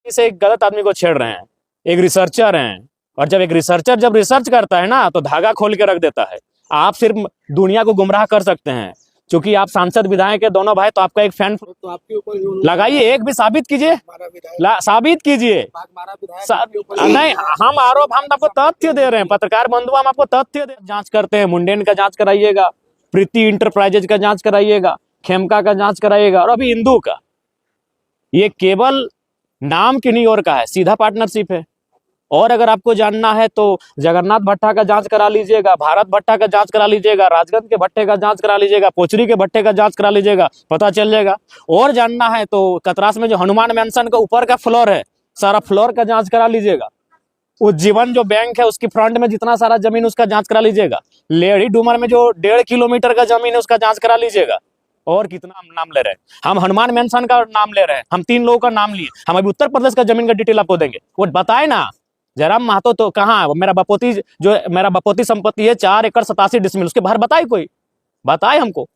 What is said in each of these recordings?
से एक गलत आदमी को छेड़ रहे हैं, एक रिसर्चर हैं। और जब एक रिसर्चर जब रिसर्च करता है ना तो धागा खोल के रख देता है। आप सिर्फ दुनिया को गुमराह कर सकते हैं, क्योंकि आप सांसद विधायक के दोनों भाई, तो आपका एक फैन तो आपके ऊपर लगाइए, एक भी साबित कीजिए, साबित कीजिए। नहीं, हम आरोप, हम आपको तथ्य दे रहे हैं, पत्रकार बंधु, हम आपको तथ्य दे। जांच करते हैं, मुंडेन का जांच कराइएगा, प्रीति इंटरप्राइजेज का जांच कराइएगा, खेमका का जांच कराइएगा, और अभी इंदू का। ये केवल नाम किन्हीं और का है, सीधा पार्टनरशिप है। और अगर आपको जानना है तो जगन्नाथ भट्टा का जांच करा लीजिएगा, भारत भट्टा का जांच करा लीजिएगा, राजगंज के भट्टे का जांच करा लीजिएगा, पोचरी के भट्टे का जांच करा लीजिएगा, पता चल जाएगा। और जानना है तो कतरास में जो हनुमान मैंसन का ऊपर का फ्लोर है, सारा फ्लोर का जांच करा लीजिएगा। उज्जीवन जो बैंक है उसकी फ्रंट में जितना सारा जमीन, उसका जांच करा लीजिएगा। लेडी डूमर में जो 1.5 किलोमीटर का जमीन है उसका जांच करा लीजिएगा। और कितना हम नाम ले रहे हैं, हम हनुमान मैंसन का नाम ले रहे हैं, हम 3 लोगों का नाम लिए। हम अभी उत्तर प्रदेश का जमीन का डिटेल आपको देंगे, वो बताए ना। जयराम महतो तो कहाँ है? मेरा बपोती संपत्ति है 4 एकड़ 87 डिसमिल, उसके बाहर बताए, कोई बताए हमको,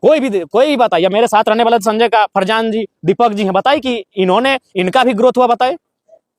कोई भी बताए। या मेरे साथ रहने वाले संजय का फरजान जी, दीपक जी हैं, बताए कि इनका भी ग्रोथ हुआ, बताए।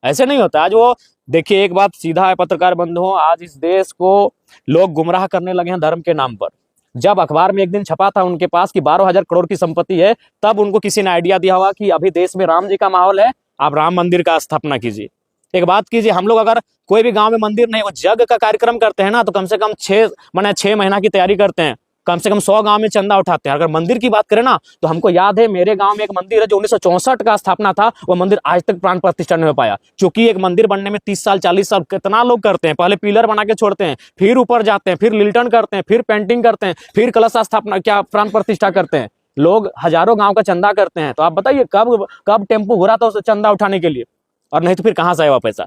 ऐसे नहीं होता। आज वो देखिए, एक बात सीधा है पत्रकार बंधुओं, आज इस देश को लोग गुमराह करने लगे हैं धर्म के नाम पर। जब अखबार में एक दिन छपा था उनके पास कि 12,000 करोड़ की संपत्ति है, तब उनको किसी ने आइडिया दिया होगा कि अभी देश में राम जी का माहौल है, आप राम मंदिर का स्थापना कीजिए। एक बात कीजिए, हम लोग अगर कोई भी गांव में मंदिर नहीं, वो यज्ञ का कार्यक्रम करते हैं ना, तो कम से कम 6 महीना की तैयारी करते हैं, कम से कम 100 गांव में चंदा उठाते हैं। अगर मंदिर की बात करें ना, तो हमको याद है मेरे गांव में एक मंदिर है जो 1964 का स्थापना था, वो मंदिर आज तक प्राण प्रतिष्ठा नहीं हो पाया। क्योंकि एक मंदिर बनने में 30 साल 40 साल कितना लोग करते हैं। पहले पिलर बना के छोड़ते हैं, फिर ऊपर जाते हैं, फिर लिल्टन करते हैं, फिर पेंटिंग करते हैं, फिर कलश स्थापना क्या प्राण प्रतिष्ठा करते हैं। लोग हजारों गाँव का चंदा करते हैं। तो आप बताइए कब टेम्पो घुरा था उस चंदा उठाने के लिए? और नहीं तो फिर कहाँ से आएगा पैसा?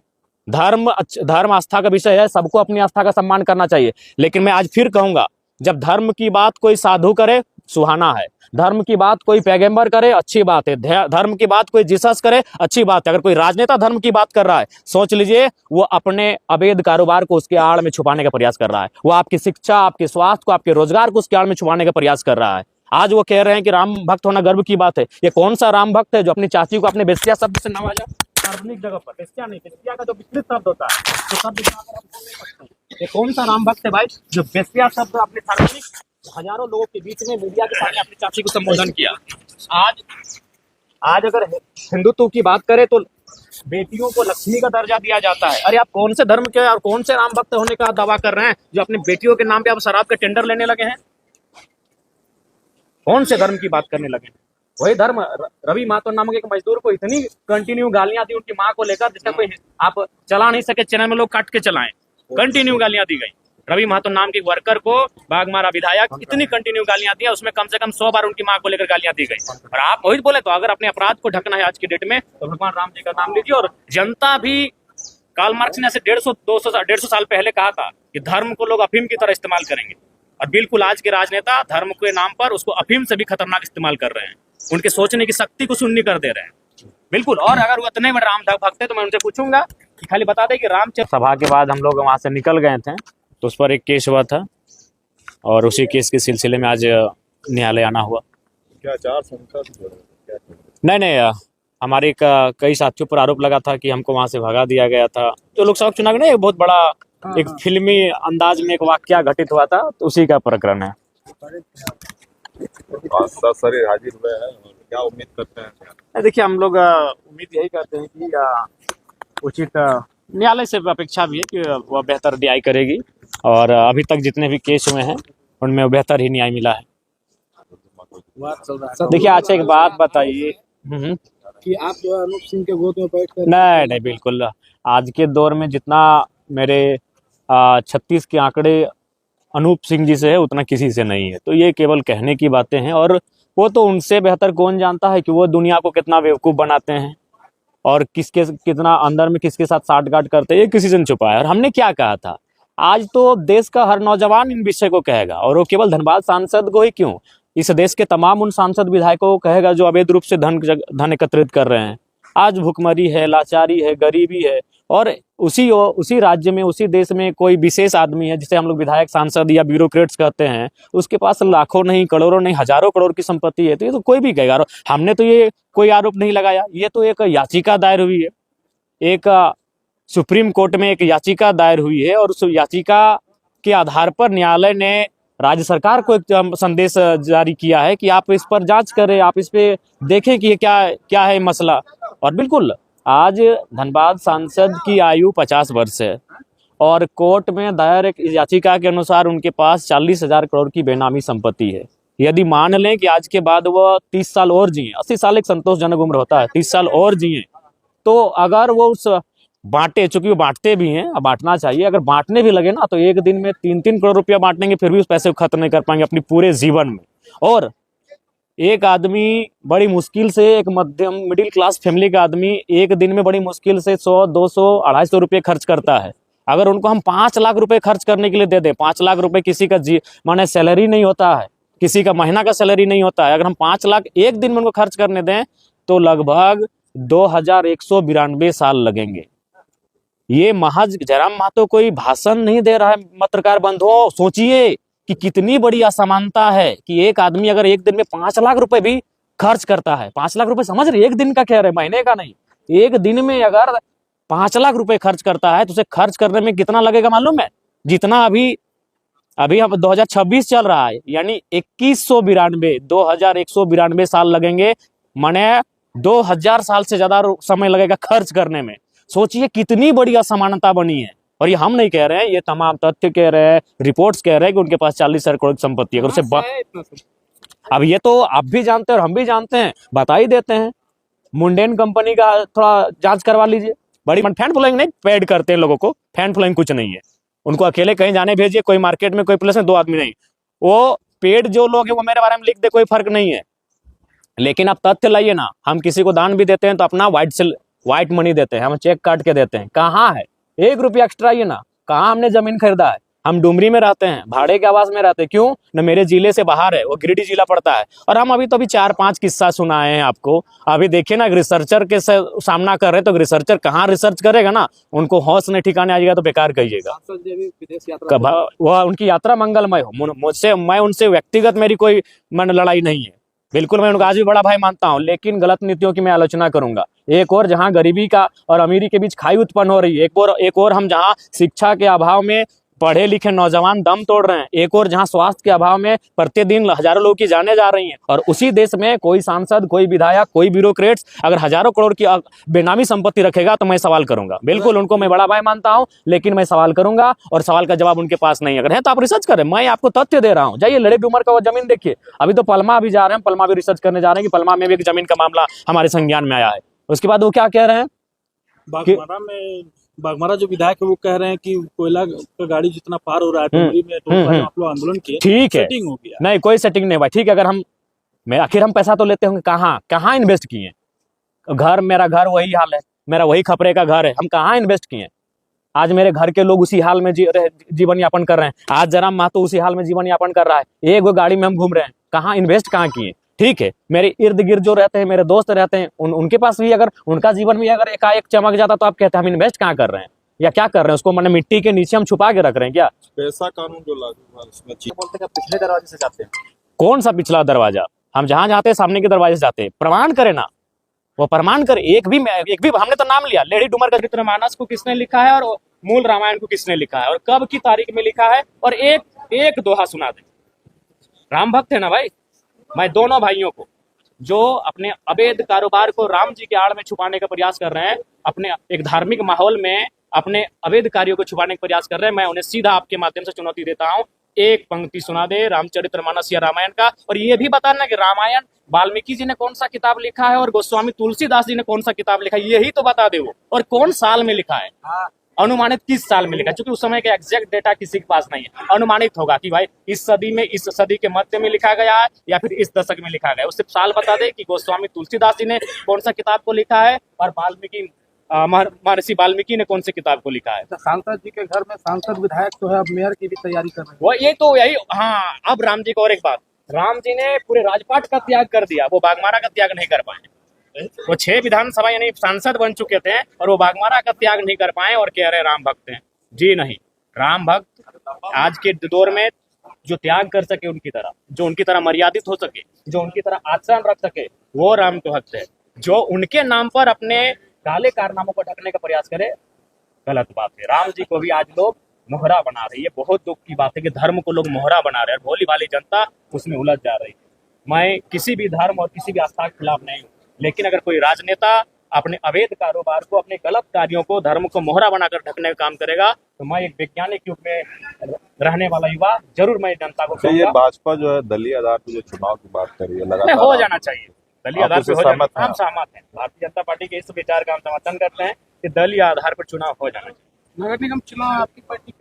धर्म आस्था का विषय है, सबको अपनी आस्था का सम्मान करना चाहिए। लेकिन मैं आज फिर कहूंगा, जब धर्म की बात कोई साधु करे, सुहाना है। धर्म की बात कोई पैगंबर करे, अच्छी बात है। धर्म की बात कोई जीसस करे, अच्छी बात है। अगर कोई राजनेता धर्म की बात कर रहा है, सोच लीजिए वो अपने अवैध कारोबार को उसके आड़ में छुपाने का प्रयास कर रहा है। वो आपकी शिक्षा, आपके स्वास्थ्य को, आपके रोजगार को उसके आड़ में छुपाने का प्रयास कर रहा है। आज वो कह रहे हैं कि राम भक्त होना गर्व की बात है। ये कौन सा राम भक्त है जो अपनी चाची को अपने बेस्या शब्द से नवाजा? सार्वजनिक जगह पर बेस्या नहीं, बेस्या का जो विस्तृत शब्द होता है, तो शब्द ये कौन सा राम भक्त है भाई जो बेस्या शब्द अपने सार्वजनिक हजारों लोगों के बीच में मीडिया के सामने अपनी चाची को संबोधन किया? आज अगर हिंदुत्व की बात करें तो बेटियों को लक्ष्मी का दर्जा दिया जाता है। अरे आप कौन से धर्म के और कौन से राम भक्त होने का दावा कर रहे हैं जो अपनी बेटियों के नाम पे आप शराब के टेंडर लेने लगे हैं? कौन से धर्म की बात करने लगे? वही धर्म। रवि महतो नामक एक मजदूर को इतनी कंटिन्यू गालियां दी उनकी मां को लेकर, जिसका कोई आप चला नहीं सके, चैनल में लोग काट के चलाएं, कंटिन्यू गालियां दी गई। रवि महतो नाम के वर्कर को बाघमारा विधायक इतनी कंटिन्यू गालियां दी, उसमें कम से कम 100 बार उनकी मां को लेकर गालियां दी गई। और आप वही बोले, तो अगर अपने अपराध को ढकना है आज की डेट में, तो भगवान राम जी का नाम लीजिए। और जनता भी, कार्ल मार्क्स ने ऐसे 150 साल पहले कहा था कि धर्म को लोग अफीम की तरह इस्तेमाल करेंगे। और बिल्कुल आज के राजनेता धर्म के नाम पर उसको अफीम से भी खतरनाक इस्तेमाल कर रहे हैं। उनके सोचने की शक्ति को शून्य कर दे रहे हैं। बिल्कुल। और अगर वो इतने बड़े राम भक्त है तो मैं उनसे पूछूंगा कि खाली बता दे कि रामचंद्र। सभा के बाद हम लोग वहां से निकल गए थे, तो उस पर एक केस हुआ था और उसी केस के सिलसिले में आज न्यायालय आना हुआ। क्या 4 संसद? नहीं, हमारे कई साथियों पर आरोप लगा था कि हमको वहां से भगा दिया गया था। जो लोकसभा चुनाव में एक बहुत बड़ा एक फिल्मी अंदाज में एक वाकया घटित हुआ था, तो उसी का प्रकरण है। हाजिर हुए हैं, क्या उम्मीद करते हैं? देखिए, हम लोग उम्मीद यही करते हैं कि उचित न्यायालय से अपेक्षा भी है कि वह बेहतर न्याय करेगी। और अभी तक जितने भी केस हुए हैं उनमें बेहतर ही न्याय मिला है। देखिए, अच्छा एक बात बताइए कि आप जो अनूप सिंह के गोद में बैठ कर। नहीं, बिल्कुल। आज के दौर में जितना मेरे 36 के आंकड़े अनूप सिंह जी से है, उतना किसी से नहीं है। तो ये केवल कहने की बातें हैं, और वो तो उनसे बेहतर कौन जानता है कि वो दुनिया को कितना बेवकूफ़ बनाते हैं और कितना अंदर में किसके साथ साठगांठ करते हैं, ये किसी से नहीं छुपा है। और हमने क्या कहा था, आज तो देश का हर नौजवान इन विषय को कहेगा, और वो केवल धनबाद सांसद को ही क्यों, इस देश के तमाम उन सांसद विधायकों को कहेगा जो अवैध रूप से धन एकत्रित कर रहे हैं। आज भुखमरी है, लाचारी है, गरीबी है, और उसी राज्य में, उसी देश में कोई विशेष आदमी है जिसे हम लोग विधायक, सांसद या ब्यूरोक्रेट्स कहते हैं, उसके पास लाखों नहीं, करोड़ों नहीं, हजारों करोड़ की संपत्ति है। तो ये तो कोई भी कहेगा। और हमने तो ये कोई आरोप नहीं लगाया, ये तो एक याचिका दायर हुई है, एक सुप्रीम कोर्ट में एक याचिका दायर हुई है, और उस याचिका के आधार पर न्यायालय ने राज्य सरकार को एक संदेश जारी किया है कि आप इस पर जांच करें, आप इस पे देखें कि ये क्या है मसला। और बिल्कुल आज धनबाद सांसद की आयु 50 वर्ष है, और कोर्ट में दायर एक याचिका के अनुसार उनके पास 40,000 करोड़ की बेनामी संपत्ति है। यदि मान लें कि आज के बाद वह 30 साल और जिए, 80 साल एक संतोषजनक उम्र होता है, 30 साल और जिए, तो अगर वो उस बांटे, चूंकि वो बांटते भी हैं, अब बांटना चाहिए, अगर बांटने भी लगे ना तो एक दिन में 3-3 करोड़ रुपया बांटेंगे, फिर भी उस पैसे को खत्म नहीं कर पाएंगे अपनी पूरे जीवन में। और एक आदमी बड़ी मुश्किल से, एक मध्यम मिडिल क्लास फैमिली का आदमी एक दिन में बड़ी मुश्किल से 100, 200, 250 रुपये खर्च करता है। अगर उनको हम 5 लाख रुपए खर्च करने के लिए दे दें, 5 लाख रुपए किसी का माने सैलरी नहीं होता है, किसी का महीना का सैलरी नहीं होता है, अगर हम 5 लाख एक दिन में उनको खर्च करने दें तो लगभग 2192 साल लगेंगे। ये महज जयराम महतो कोई भाषण नहीं दे रहा है पत्रकार बंधुओं, सोचिए कि कितनी बड़ी असमानता है कि एक आदमी अगर एक दिन में 5 लाख रुपए भी खर्च करता है, 5 लाख रुपए समझ रहे, एक दिन का कह रहे, महीने का नहीं, एक दिन में अगर 5 लाख रुपए खर्च करता है तो उसे खर्च करने में कितना लगेगा मालूम है? जितना अभी हम 2026 चल रहा है, यानी 2192 साल लगेंगे, माने 2000 साल से ज्यादा समय लगेगा खर्च करने में। सोचिए कितनी बड़ी असमानता बनी है। और ये हम नहीं कह रहे हैं, ये तमाम तथ्य कह रहे हैं, रिपोर्ट्स कह रहे हैं कि उनके पास 40,000 करोड़ की संपत्ति है। अगर उसे अब ये तो आप भी जानते हैं और हम भी जानते हैं, बता ही देते हैं। मुंडेन कंपनी का थोड़ा जांच करवा लीजिए, बड़ी फैन फॉलोइंग नहीं, पेड करते हैं लोगों को, फैन फॉलोइंग कुछ नहीं है, उनको अकेले कहीं जाने भेजिए, कोई मार्केट में कोई प्लेस में 2 आदमी नहीं, वो पेड जो लोग हैं वो मेरे बारे में लिख दे, कोई फर्क नहीं है। लेकिन आप तथ्य लाइए ना, हम किसी को दान भी देते हैं तो अपना व्हाइट मनी देते हैं, हम चेक काट के देते हैं। कहाँ है 1 रुपया एक्स्ट्रा? ये ना, कहाँ हमने जमीन खरीदा है? हम डुमरी में रहते हैं, भाड़े के आवास में रहते हैं, क्यों न मेरे जिले से बाहर है, वो गिरिडीह जिला पड़ता है। और हम अभी 4-5 किस्सा सुनाए हैं आपको। अभी देखिए ना, रिसर्चर के सामना कर रहे हैं, तो रिसर्चर कहाँ रिसर्च करेगा ना, उनको होश नहीं ठिकाने आ जाएगा तो बेकार कहिएगा। वह उनकी यात्रा मंगलमय हो, मुझसे, मैं उनसे व्यक्तिगत मेरी कोई लड़ाई नहीं है, बिल्कुल मैं उनको आज भी बड़ा भाई मानता हूं, लेकिन गलत नीतियों की मैं आलोचना करूंगा। एक और जहां गरीबी का और अमीरी के बीच खाई उत्पन्न हो रही है, एक और हम जहां शिक्षा के अभाव में पढ़े लिखे नौजवान दम तोड़ रहे हैं, एक और जहां स्वास्थ्य के अभाव में प्रतिदिन हजारों लोगों की जानें जा रही हैं, और उसी देश में कोई सांसद, कोई विधायक, कोई ब्यूरोक्रेट्स अगर हजारों करोड़ की बेनामी संपत्ति रखेगा तो मैं सवाल करूंगा। बिल्कुल उनको मैं बड़ा भाई मानता हूं, लेकिन मैं सवाल करूंगा, और सवाल का जवाब उनके पास नहीं। अगर है तो आप रिसर्च करें, मैं आपको तथ्य दे रहा हूं। जाइए लड़े डूमर का वो जमीन देखिए, अभी तो पलमा भी जा रहे हैं, पलमा भी रिसर्च करने जा रहे हैं कि पलमा में भी एक जमीन का मामला हमारे संज्ञान में आया है। उसके बाद वो क्या कह रहे हैं, बागमारा जो विधायक है वो कह रहे हैं कि कोयला का गाड़ी जितना पार हो रहा है डुमरी में, तो आप लोग आंदोलन किए, ठीक है, सेटिंग हो गया। नहीं कोई सेटिंग नहीं हुआ, ठीक है। अगर आखिर हम पैसा तो लेते होंगे, कहाँ इन्वेस्ट किए? घर, मेरा घर वही हाल है, मेरा वही खपरे का घर है, हम कहाँ इन्वेस्ट किए? आज मेरे घर के लोग उसी हाल में जीवन यापन कर रहे हैं, आज जयराम महतो उसी हाल में जीवन यापन कर रहा है, एक वो गाड़ी में हम घूम रहे हैं, कहाँ इन्वेस्ट कहाँ किए? ठीक है, मेरे इर्द गिर्द जो रहते हैं, मेरे दोस्त रहते हैं, उनके पास भी अगर उनका जीवन भी अगर एकाएक चमक जाता तो आप कहते हैं हम इन्वेस्ट कहाँ कर रहे हैं या क्या कर रहे हैं? उसको मैंने मिट्टी के नीचे हम छुपा के रख रहे हैं क्या? पैसा कानून जो लागू हुआ उसमें बोलते हैं पिछले दरवाजे से जाते हैं। कौन सा पिछला दरवाजा? हम जहां जाते हैं सामने के दरवाजे से जाते हैं। प्रमाण करे ना, वो प्रमाण करे। एक भी हमने तो नाम लिया, लेडी डूमर का चरित्रमानस को किसने लिखा है और मूल रामायण को किसने लिखा है और कब की तारीख में लिखा है, और एक दोहा सुना दे। राम भक्त है ना भाई, मैं दोनों भाइयों को जो अपने अवैध कारोबार को राम जी के आड़ में छुपाने का प्रयास कर रहे हैं, अपने एक धार्मिक माहौल में अपने अवैध कार्यों को छुपाने का प्रयास कर रहे हैं, मैं उन्हें सीधा आपके माध्यम से चुनौती देता हूं, एक पंक्ति सुना दे रामचरितमानस या रामायण का, और ये भी बताना कि रामायण वाल्मीकि जी ने कौन सा किताब लिखा है और गोस्वामी तुलसीदास जी ने कौन सा किताब लिखा है, यही तो बता दे वो, और कौन साल में लिखा है, अनुमानित किस साल में लिखा है, क्योंकि उस समय का एग्जैक्ट डेटा किसी के पास नहीं है। अनुमानित होगा कि भाई इस सदी में, इस सदी के मध्य में लिखा गया है या फिर इस दशक में लिखा गया है। उससे साल बता दे कि गोस्वामी तुलसीदास जी ने कौन सा किताब को लिखा है और महर्षि वाल्मीकि ने कौन सी किताब को लिखा है। तो सांसद जी के घर में सांसद विधायक जो है अब मेयर की भी तैयारी कर रहे हैं। वो ये तो यही, हाँ। अब राम जी को और एक बात, राम जी ने पूरे राजपाट का त्याग कर दिया, वो बागमारा का त्याग नहीं कर पाए। वो 6 विधानसभा यानी सांसद बन चुके थे और वो बाघमारा का त्याग नहीं कर पाए और कह रहे राम भक्त हैं। जी नहीं, राम भक्त आज के दौर में जो त्याग कर सके उनकी तरह, जो उनकी तरह मर्यादित हो सके, जो उनकी तरह आचरण रख सके, वो राम के भक्त है। जो उनके नाम पर अपने काले कारनामों को ढकने का प्रयास करे, गलत बात है। राम जी को भी आज लोग मोहरा बना रही है। बहुत दुख की बात है कि धर्म को लोग मोहरा बना रहे हैं और भोली भाली जनता उसमें उलझ जा रही है। मैं किसी भी धर्म और किसी भी आस्था के खिलाफ नहीं हूँ, लेकिन अगर कोई राजनेता अपने अवैध कारोबार को, अपने गलत कार्यों को, धर्म को मोहरा बनाकर ढकने का काम करेगा, तो मैं एक वैज्ञानिक युग में रहने वाला युवा जरूर मैं जनता को तो ये भाजपा जो है दलीय आधार पर जो चुनाव की बात कर रही है लगातार हो जाना चाहिए, दलीय आधार पर हो जाना। हम सहमत सहमत हैं, भारतीय जनता पार्टी के इस विचार का हम समर्थन करते हैं कि दलीय आधार पर चुनाव हो जाना चाहिए। नगर निगम चुनाव आपकी पार्टी